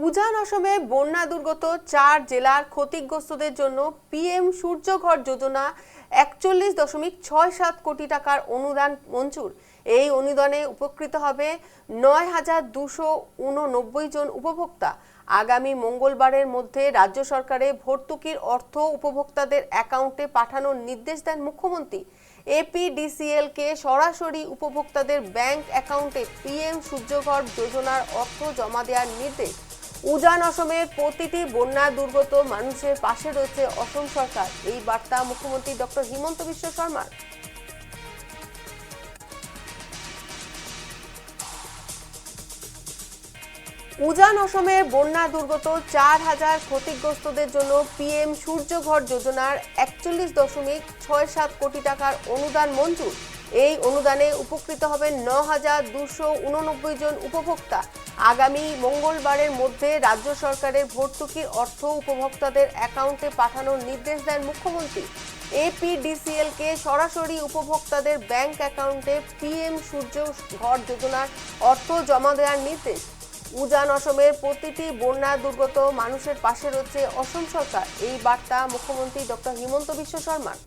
উজান অসমে বন্যা দুর্গত 4 জেলার ক্ষতিগ্রস্তদের জন্য পিএম সূর্যঘর যোজনা 41.67 কোটি টাকার অনুদান মঞ্জুর। এই অনুদানে উপকৃত হবে 9,289 জন উপভোক্তা। আগামী মঙ্গলবারের মধ্যে রাজ্য সরকারের ভর্তুকির অর্থ উপভোক্তাদের অ্যাকাউন্টে পাঠানোর নির্দেশ দেন মুখ্যমন্ত্রী। এপিডিসিএল কে সরাসরি উপভোক্তাদের ব্যাংক অ্যাকাউন্টে পিএম সূর্যঘর যোজনার অর্থ জমা দেওয়ার নির্দেশ। উজান অসমের প্রতিটি বন্যা দুর্গত মানুষের পাশে রয়েছে অসম সরকার। এই বার্তা মুখ্যমন্ত্রী ডক্টর হিমন্ত বিশ্ব শর্মার। উজান অসমের বন্যা দুর্গত 4,000 ক্ষতিগ্রস্তদের জন্য পিএম সূর্যঘর যোজনার 41.67 কোটি টাকার অনুদান মঞ্জুর। এই অনুদানে উপকৃত হবেন 9,289 জন উপভোক্তা। আগামী মঙ্গলবারের মধ্যে রাজ্য সরকারের ভর্তুকির অর্থ উপভোক্তাদের অ্যাকাউন্টে পাঠানোর নির্দেশ দেন মুখ্যমন্ত্রী। এপিডিসিএল কে সরাসরি উপভোক্তাদের ব্যাংক অ্যাকাউন্টে পিএম সূর্যঘর যোজনার অর্থ জমা দেওয়ার নির্দেশ। উজান অসমের প্রতিটি বন্যা দুর্গত মানুষের পাশে রয়েছে অসম সরকার। এই বার্তা মুখ্যমন্ত্রী ডক্টর হিমন্ত বিশ্ব শর্মার।